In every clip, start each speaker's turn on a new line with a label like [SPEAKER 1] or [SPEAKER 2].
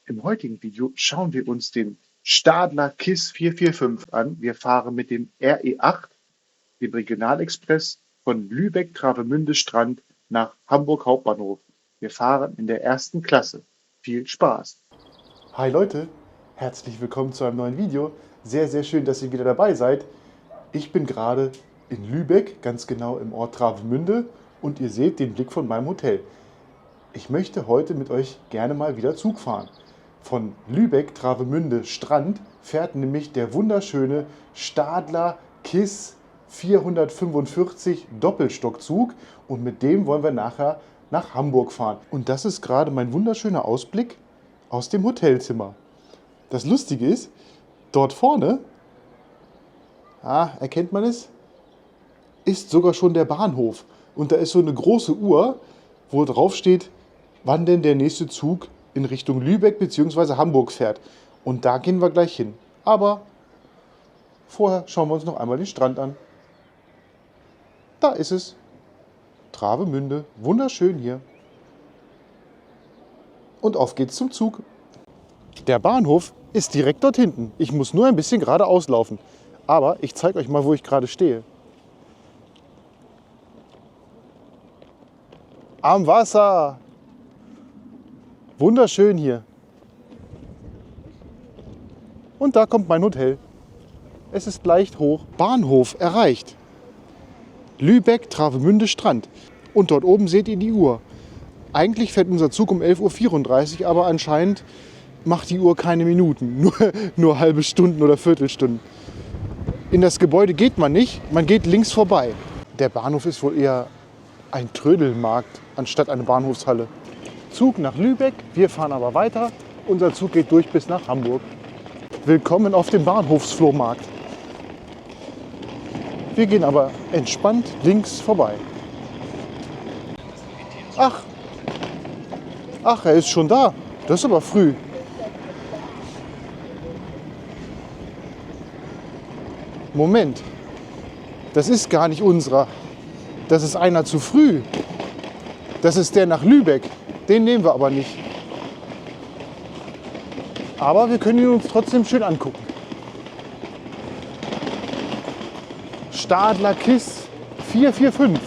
[SPEAKER 1] Im heutigen Video schauen wir uns den Stadler KISS 445 an. Wir fahren mit dem RE8, dem Regionalexpress von Lübeck-Travemünde-Strand nach Hamburg Hauptbahnhof. Wir fahren in der ersten Klasse. Viel Spaß!
[SPEAKER 2] Hi Leute, herzlich willkommen zu einem neuen Video. Sehr, sehr schön, dass ihr wieder dabei seid. Ich bin gerade in Lübeck, ganz genau im Ort Travemünde, und ihr seht den Blick von meinem Hotel. Ich möchte heute mit euch gerne mal wieder Zug fahren. Von Lübeck-Travemünde Strand fährt nämlich der wunderschöne Stadler KISS 445 Doppelstockzug und mit dem wollen wir nachher nach Hamburg fahren. Und das ist gerade mein wunderschöner Ausblick aus dem Hotelzimmer. Das Lustige ist, dort vorne, erkennt man es, ist sogar schon der Bahnhof. Und da ist so eine große Uhr, wo drauf steht, wann denn der nächste Zug in Richtung Lübeck bzw. Hamburg fährt. Und da gehen wir gleich hin. Aber vorher schauen wir uns noch einmal den Strand an. Da ist es. Travemünde. Wunderschön hier. Und auf geht's zum Zug. Der Bahnhof ist direkt dort hinten. Ich muss nur ein bisschen geradeaus laufen. Aber ich zeige euch mal, wo ich gerade stehe. Am Wasser. Wunderschön hier. Und da kommt mein Hotel. Es ist leicht hoch. Bahnhof erreicht. Lübeck-Travemünde Strand. Und dort oben seht ihr die Uhr. Eigentlich fährt unser Zug um 11:34 Uhr, aber anscheinend macht die Uhr keine Minuten. Nur halbe Stunden oder Viertelstunden. In das Gebäude geht man nicht, man geht links vorbei. Der Bahnhof ist wohl eher ein Trödelmarkt anstatt eine Bahnhofshalle. Zug nach Lübeck, wir fahren aber weiter. Unser Zug geht durch bis nach Hamburg. Willkommen auf dem Bahnhofsflohmarkt. Wir gehen aber entspannt links vorbei. Ach, er ist schon da. Das ist aber früh. Moment, das ist gar nicht unserer. Das ist einer zu früh. Das ist der nach Lübeck. Den nehmen wir aber nicht. Aber wir können ihn uns trotzdem schön angucken. Stadler KISS 445.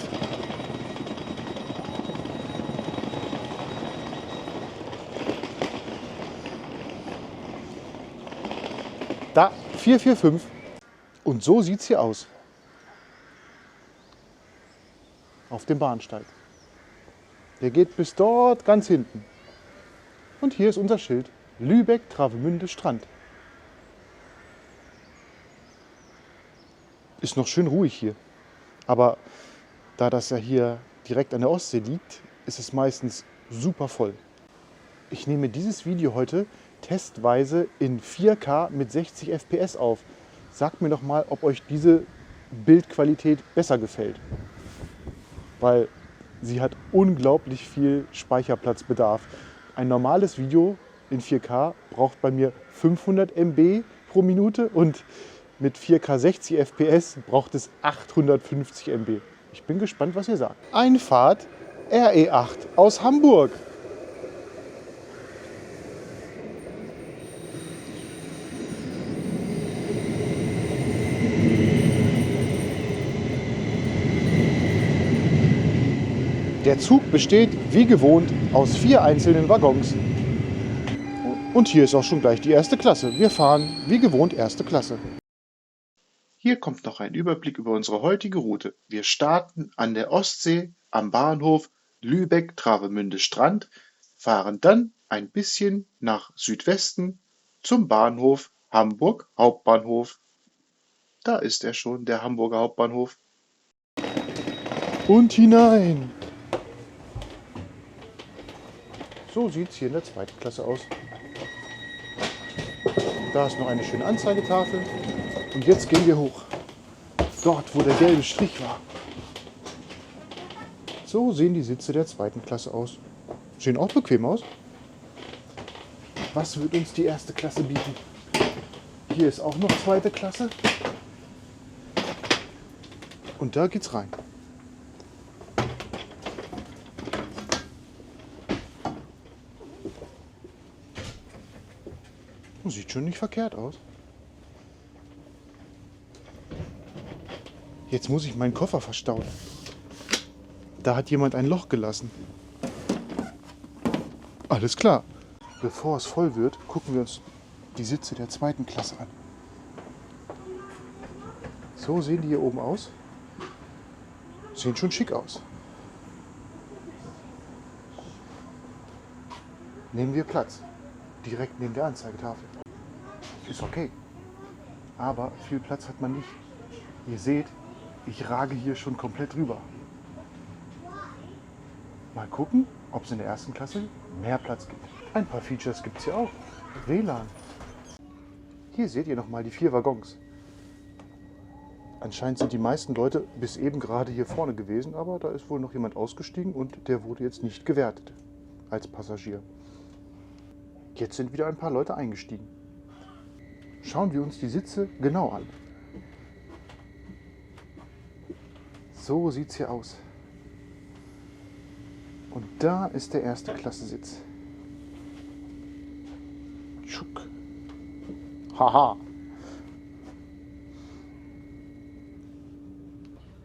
[SPEAKER 2] Da, 445. Und so sieht es hier aus. Auf dem Bahnsteig. Der geht bis dort ganz hinten. Und hier ist unser Schild. Lübeck-Travemünde Strand. Ist noch schön ruhig hier. Aber da das ja hier direkt an der Ostsee liegt, ist es meistens super voll. Ich nehme dieses Video heute testweise in 4K mit 60 FPS auf. Sagt mir doch mal, ob euch diese Bildqualität besser gefällt. Weil sie hat unglaublich viel Speicherplatzbedarf. Ein normales Video in 4K braucht bei mir 500 MB pro Minute und mit 4K 60 FPS braucht es 850 MB. Ich bin gespannt, was ihr sagt. Einfahrt RE8 aus Hamburg. Der Zug besteht wie gewohnt aus 4 einzelnen Waggons. Und hier ist auch schon gleich die erste Klasse. Wir fahren wie gewohnt erste Klasse.
[SPEAKER 1] Hier kommt noch ein Überblick über unsere heutige Route. Wir starten an der Ostsee am Bahnhof Lübeck-Travemünde Strand, fahren dann ein bisschen nach Südwesten zum Bahnhof Hamburg Hauptbahnhof. Da ist er schon, der Hamburger Hauptbahnhof.
[SPEAKER 2] Und hinein. So sieht es hier in der zweiten Klasse aus. Da ist noch eine schöne Anzeigetafel. Und jetzt gehen wir hoch. Dort, wo der gelbe Strich war. So sehen die Sitze der zweiten Klasse aus. Sehen auch bequem aus. Was wird uns die erste Klasse bieten? Hier ist auch noch zweite Klasse. Und da geht's rein. Sieht schon nicht verkehrt aus. Jetzt muss ich meinen Koffer verstauen. Da hat jemand ein Loch gelassen. Alles klar. Bevor es voll wird, gucken wir uns die Sitze der zweiten Klasse an. So sehen die hier oben aus. Sehen schon schick aus. Nehmen wir Platz. Direkt neben der Anzeigetafel. Ist okay. Aber viel Platz hat man nicht. Ihr seht, ich rage hier schon komplett rüber. Mal gucken, ob es in der ersten Klasse mehr Platz gibt. Ein paar Features gibt es hier auch. WLAN. Hier seht ihr nochmal die 4 Waggons. Anscheinend sind die meisten Leute bis eben gerade hier vorne gewesen, aber da ist wohl noch jemand ausgestiegen und der wurde jetzt nicht gewertet als Passagier. Jetzt sind wieder ein paar Leute eingestiegen. Schauen wir uns die Sitze genau an. So sieht es hier aus. Und da ist der erste Klassensitz. Tschuck. Haha.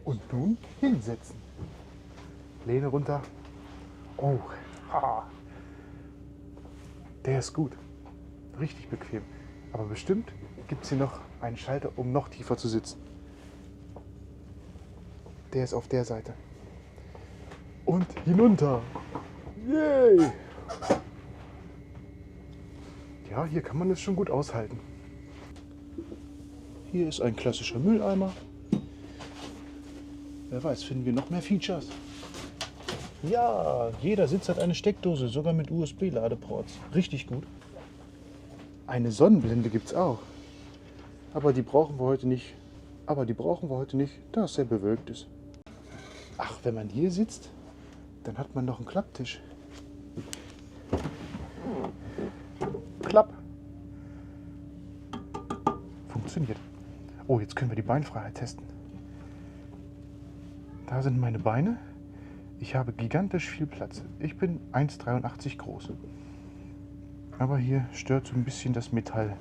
[SPEAKER 2] Und nun hinsetzen. Lehne runter. Oh, haha. Der ist gut. Richtig bequem. Aber bestimmt gibt es hier noch einen Schalter, um noch tiefer zu sitzen. Der ist auf der Seite. Und hinunter. Yay! Ja, hier kann man es schon gut aushalten. Hier ist ein klassischer Mülleimer. Wer weiß, finden wir noch mehr Features. Ja, jeder Sitz hat eine Steckdose, sogar mit USB-Ladeports. Richtig gut. Eine Sonnenblende gibt es auch. Aber die brauchen wir heute nicht. Da es sehr bewölkt ist. Ach, wenn man hier sitzt, dann hat man noch einen Klapptisch. Klapp. Funktioniert. Oh, jetzt können wir die Beinfreiheit testen. Da sind meine Beine. Ich habe gigantisch viel Platz. Ich bin 1,83 groß. Aber hier stört so ein bisschen das Metall.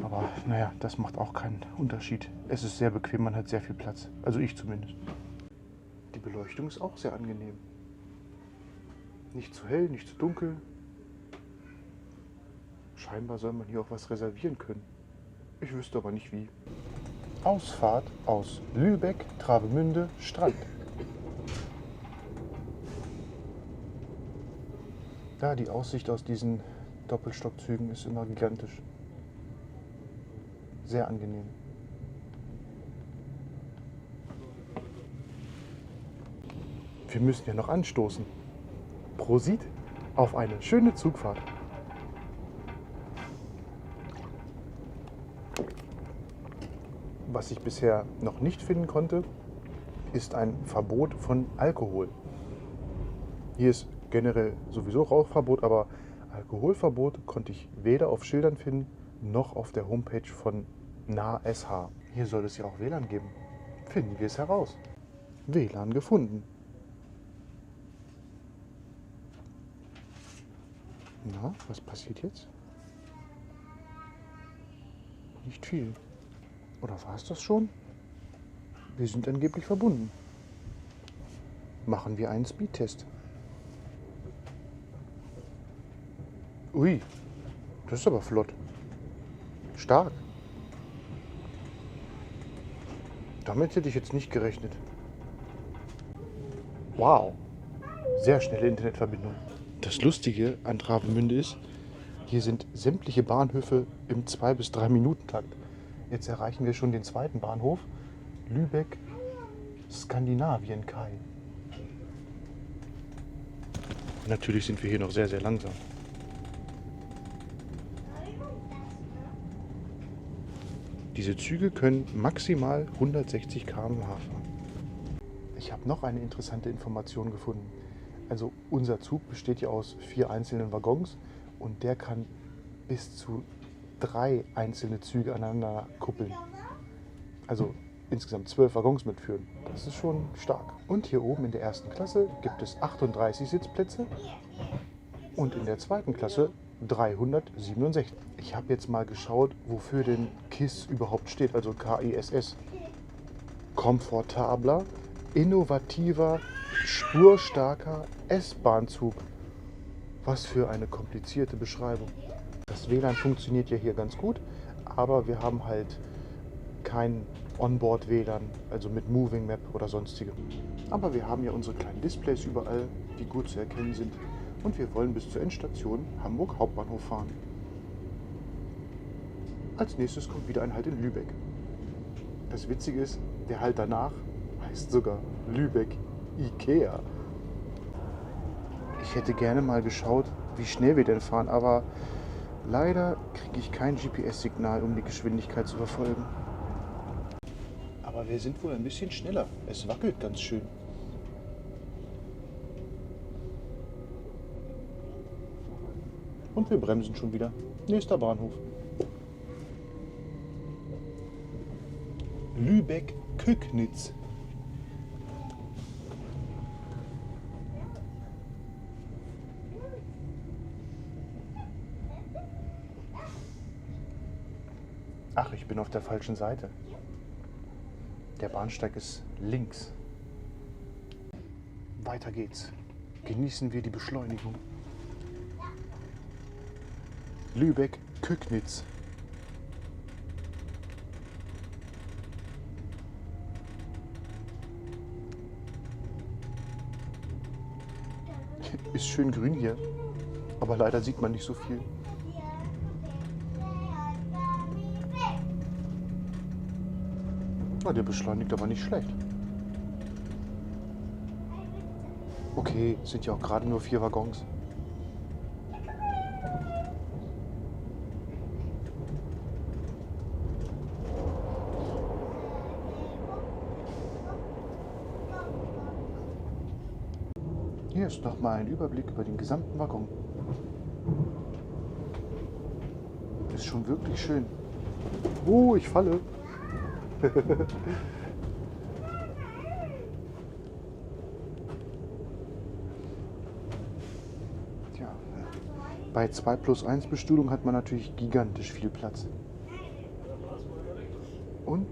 [SPEAKER 2] Aber naja, das macht auch keinen Unterschied. Es ist sehr bequem, man hat sehr viel Platz. Also ich zumindest. Die Beleuchtung ist auch sehr angenehm. Nicht zu hell, nicht zu dunkel. Scheinbar soll man hier auch was reservieren können. Ich wüsste aber nicht wie. Ausfahrt aus Lübeck, Travemünde, Strand. Ja, die Aussicht aus diesen Doppelstockzügen ist immer gigantisch. Sehr angenehm. Wir müssen ja noch anstoßen. Prosit auf eine schöne Zugfahrt. Was ich bisher noch nicht finden konnte, ist ein Verbot von Alkohol. Hier ist generell sowieso Rauchverbot, aber Alkoholverbot konnte ich weder auf Schildern finden, noch auf der Homepage von NASH. Hier soll es ja auch WLAN geben. Finden wir es heraus. WLAN gefunden. Na, was passiert jetzt? Nicht viel. Oder war es das schon? Wir sind angeblich verbunden. Machen wir einen Speedtest. Ui, das ist aber flott. Stark. Damit hätte ich jetzt nicht gerechnet. Wow. Sehr schnelle Internetverbindung. Das Lustige an Travemünde ist, hier sind sämtliche Bahnhöfe im 2- bis 3-Minuten-Takt. Jetzt erreichen wir schon den zweiten Bahnhof, Lübeck Skandinavien-Kai. Natürlich sind wir hier noch sehr, sehr langsam. Diese Züge können maximal 160 km/h fahren. Ich habe noch eine interessante Information gefunden. Also unser Zug besteht ja aus 4 einzelnen Waggons und der kann bis zu 3 einzelne Züge aneinander kuppeln. Also insgesamt 12 Waggons mitführen. Das ist schon stark. Und hier oben in der ersten Klasse gibt es 38 Sitzplätze und in der zweiten Klasse 367. Ich habe jetzt mal geschaut, wofür denn KISS überhaupt steht, also KISS. Komfortabler, innovativer, spurstarker S-Bahn-Zug. Was für eine komplizierte Beschreibung. Das WLAN funktioniert ja hier ganz gut, aber wir haben halt kein Onboard-WLAN, also mit Moving Map oder sonstigem. Aber wir haben ja unsere kleinen Displays überall, die gut zu erkennen sind. Und wir wollen bis zur Endstation Hamburg Hauptbahnhof fahren. Als nächstes kommt wieder ein Halt in Lübeck. Das Witzige ist, der Halt danach heißt sogar Lübeck Ikea. Ich hätte gerne mal geschaut, wie schnell wir denn fahren, aber leider kriege ich kein GPS-Signal, um die Geschwindigkeit zu verfolgen. Aber wir sind wohl ein bisschen schneller. Es wackelt ganz schön. Und wir bremsen schon wieder. Nächster Bahnhof. Lübeck-Köcknitz. Ach, ich bin auf der falschen Seite. Der Bahnsteig ist links. Weiter geht's. Genießen wir die Beschleunigung. Lübeck-Köcknitz. Ist schön grün hier, aber leider sieht man nicht so viel. Oh, der beschleunigt aber nicht schlecht. Okay, sind ja auch gerade nur 4 Waggons. Hier ist nochmal ein Überblick über den gesamten Waggon. Ist schon wirklich schön. Oh, ich falle. Tja, bei 2+1 Bestuhlung hat man natürlich gigantisch viel Platz. Und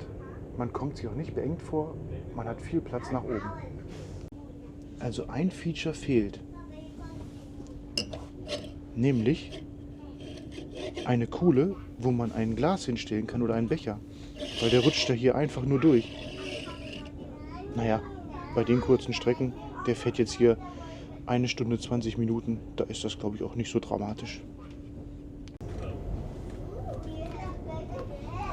[SPEAKER 2] man kommt sich auch nicht beengt vor, man hat viel Platz nach oben. Also ein Feature fehlt, nämlich eine Kuhle, wo man ein Glas hinstellen kann oder einen Becher, weil der rutscht da hier einfach nur durch. Naja, bei den kurzen Strecken, der fährt jetzt hier 1 Stunde 20 Minuten, da ist das glaube ich auch nicht so dramatisch.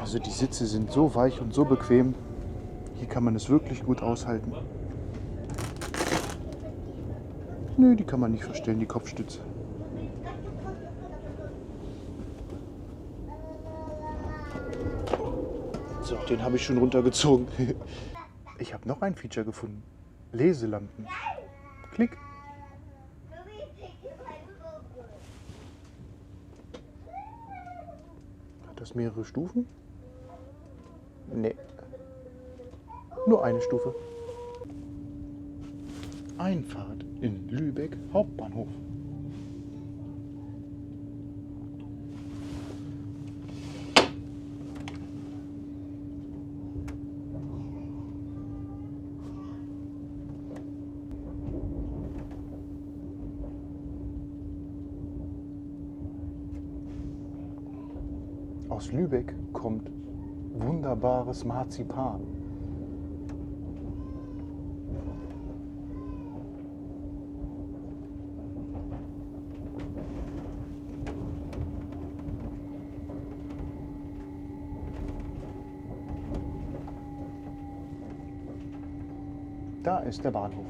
[SPEAKER 2] Also die Sitze sind so weich und so bequem, hier kann man es wirklich gut aushalten. Nö, die kann man nicht verstellen, die Kopfstütze. So, den habe ich schon runtergezogen. Ich habe noch ein Feature gefunden. Leselampen. Klick. Hat das mehrere Stufen? Nee. Nur eine Stufe. Einfahrt in Lübeck Hauptbahnhof. Aus Lübeck kommt wunderbares Marzipan. Da ist der Bahnhof.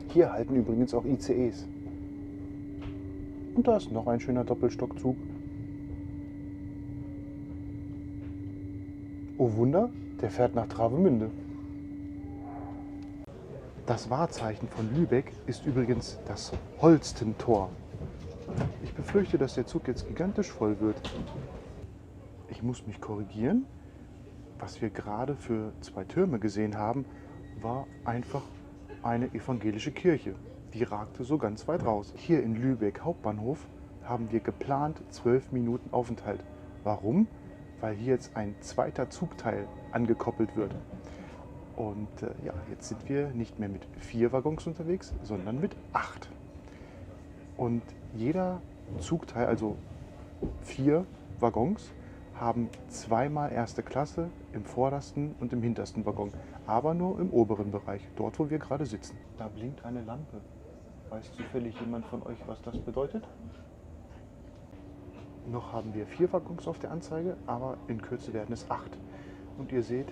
[SPEAKER 2] Hier halten übrigens auch ICEs. Und da ist noch ein schöner Doppelstockzug. Oh Wunder, der fährt nach Travemünde. Das Wahrzeichen von Lübeck ist übrigens das Holstentor. Ich befürchte, dass der Zug jetzt gigantisch voll wird. Ich muss mich korrigieren. Was wir gerade für 2 Türme gesehen haben, war einfach eine evangelische Kirche. Die ragte so ganz weit raus. Hier in Lübeck Hauptbahnhof haben wir geplant 12 Minuten Aufenthalt. Warum? Weil hier jetzt ein zweiter Zugteil angekoppelt wird. Und ja, jetzt sind wir nicht mehr mit 4 Waggons unterwegs, sondern mit 8. Und jeder Zugteil, also 4 Waggons, haben zweimal erste Klasse im vordersten und im hintersten Waggon, aber nur im oberen Bereich, dort wo wir gerade sitzen. Da blinkt eine Lampe. Weiß zufällig jemand von euch, was das bedeutet? Noch haben wir 4 Waggons auf der Anzeige, aber in Kürze werden es 8. Und ihr seht,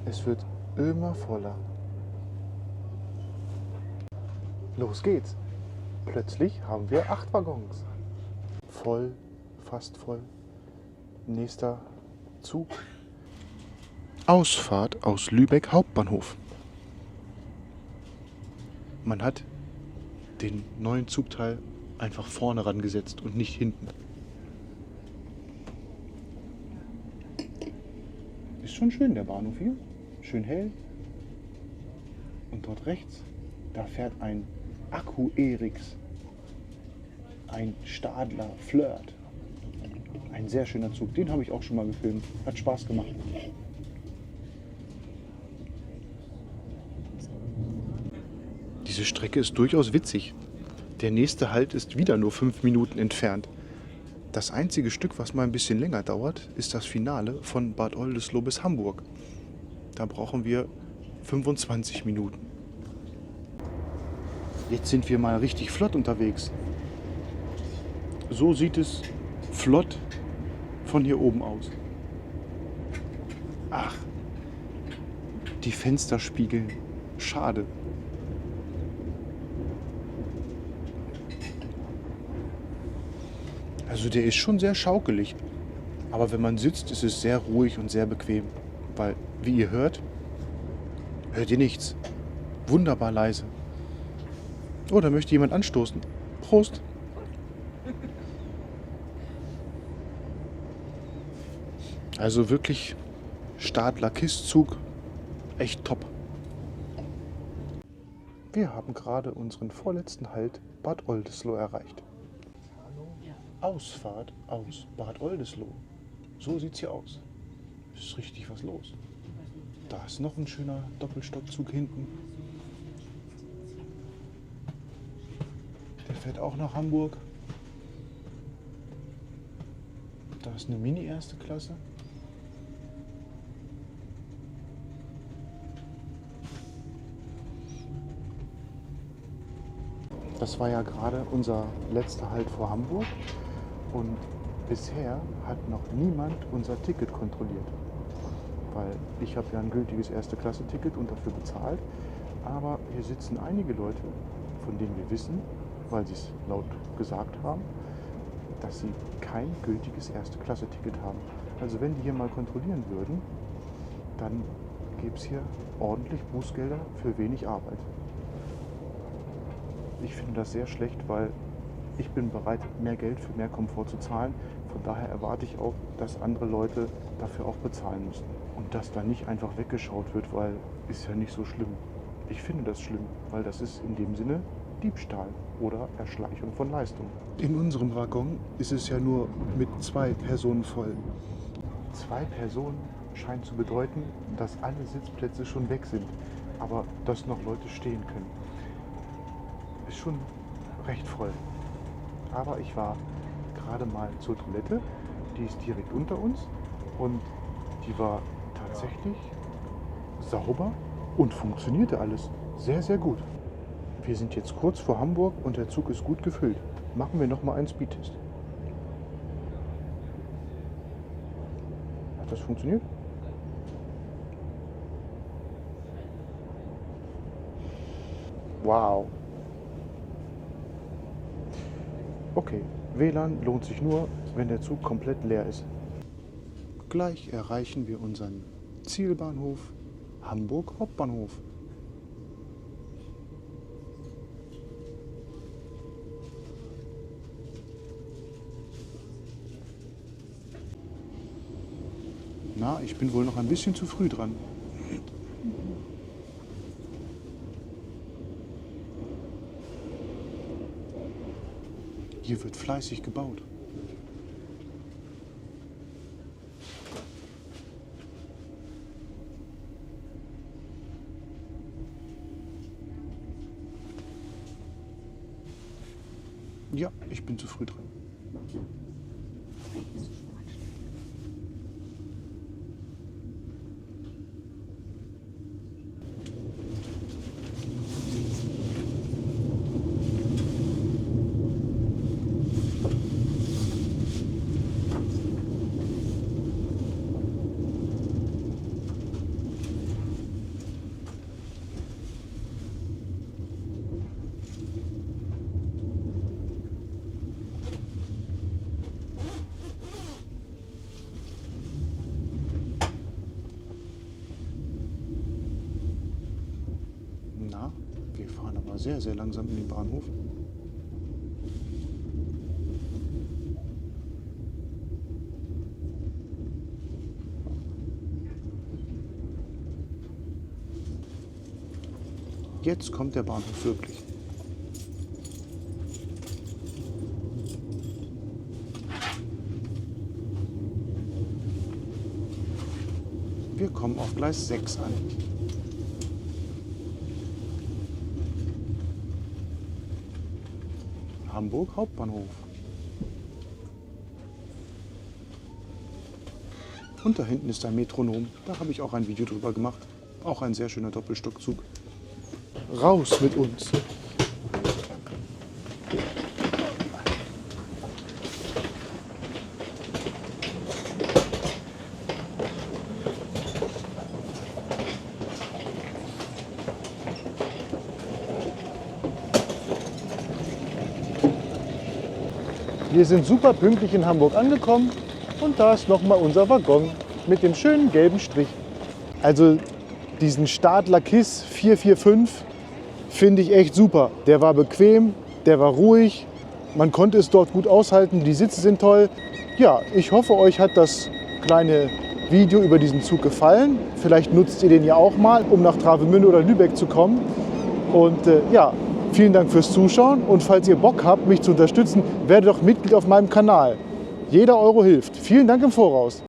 [SPEAKER 2] es wird immer voller. Los geht's. Plötzlich haben wir 8 Waggons. Voll, fast voll. Nächster Zug. Ausfahrt aus Lübeck Hauptbahnhof. Man hat den neuen Zugteil einfach vorne rangesetzt und nicht hinten. Ist schon schön der Bahnhof hier. Schön hell. Und dort rechts, da fährt ein Akku-Erix. Ein Stadler Flirt. Ein sehr schöner Zug. Den habe ich auch schon mal gefilmt. Hat Spaß gemacht. Diese Strecke ist durchaus witzig. Der nächste Halt ist wieder nur 5 Minuten entfernt. Das einzige Stück, was mal ein bisschen länger dauert, ist das Finale von Bad Oldesloe bis Hamburg. Da brauchen wir 25 Minuten. Jetzt sind wir mal richtig flott unterwegs. So sieht es flott von hier oben aus. Ach, die Fenster spiegeln. Schade. Also der ist schon sehr schaukelig. Aber wenn man sitzt, ist es sehr ruhig und sehr bequem. Weil, wie ihr hört ihr nichts. Wunderbar leise. Oh, da möchte jemand anstoßen. Prost. Also wirklich Stadler-Kisszug. Echt top. Wir haben gerade unseren vorletzten Halt Bad Oldesloe erreicht. Ausfahrt aus Bad Oldesloe. So sieht's hier aus. Ist richtig was los. Da ist noch ein schöner Doppelstockzug hinten. Der fährt auch nach Hamburg. Da ist eine Mini-erste Klasse. Das war ja gerade unser letzter Halt vor Hamburg. Und bisher hat noch niemand unser Ticket kontrolliert. Weil ich habe ja ein gültiges Erste-Klasse-Ticket und dafür bezahlt. Aber hier sitzen einige Leute, von denen wir wissen, weil sie es laut gesagt haben, dass sie kein gültiges Erste-Klasse-Ticket haben. Also wenn die hier mal kontrollieren würden, dann gäbe es hier ordentlich Bußgelder für wenig Arbeit. Ich finde das sehr schlecht, weil ich bin bereit, mehr Geld für mehr Komfort zu zahlen. Von daher erwarte ich auch, dass andere Leute dafür auch bezahlen müssen. Und dass da nicht einfach weggeschaut wird, weil ist ja nicht so schlimm. Ich finde das schlimm, weil das ist in dem Sinne Diebstahl oder Erschleichung von Leistung. In unserem Waggon ist es ja nur mit 2 Personen voll. 2 Personen scheint zu bedeuten, dass alle Sitzplätze schon weg sind, aber dass noch Leute stehen können. Ist schon recht voll. Aber ich war gerade mal zur Toilette, die ist direkt unter uns und die war tatsächlich sauber und funktionierte alles sehr, sehr gut. Wir sind jetzt kurz vor Hamburg und der Zug ist gut gefüllt. Machen wir noch mal einen Speedtest. Hat das funktioniert? Wow. Okay, WLAN lohnt sich nur, wenn der Zug komplett leer ist. Gleich erreichen wir unseren Zielbahnhof Hamburg Hauptbahnhof. Na, ich bin wohl noch ein bisschen zu früh dran. Hier wird fleißig gebaut. Ja, ich bin zu früh dran. Na, wir fahren aber sehr, sehr langsam in den Bahnhof. Jetzt kommt der Bahnhof wirklich. Wir kommen auf Gleis 6 an. Hamburg Hauptbahnhof. Und da hinten ist ein Metronom. Da habe ich auch ein Video drüber gemacht. Auch ein sehr schöner Doppelstockzug. Raus mit uns! Wir sind super pünktlich in Hamburg angekommen und da ist nochmal unser Waggon mit dem schönen gelben Strich. Also diesen Stadler KISS 445 finde ich echt super. Der war bequem, der war ruhig, man konnte es dort gut aushalten, die Sitze sind toll. Ja, ich hoffe, euch hat das kleine Video über diesen Zug gefallen. Vielleicht nutzt ihr den ja auch mal, um nach Travemünde oder Lübeck zu kommen. Und ja, vielen Dank fürs Zuschauen und falls ihr Bock habt, mich zu unterstützen, werdet doch Mitglied auf meinem Kanal. Jeder Euro hilft. Vielen Dank im Voraus.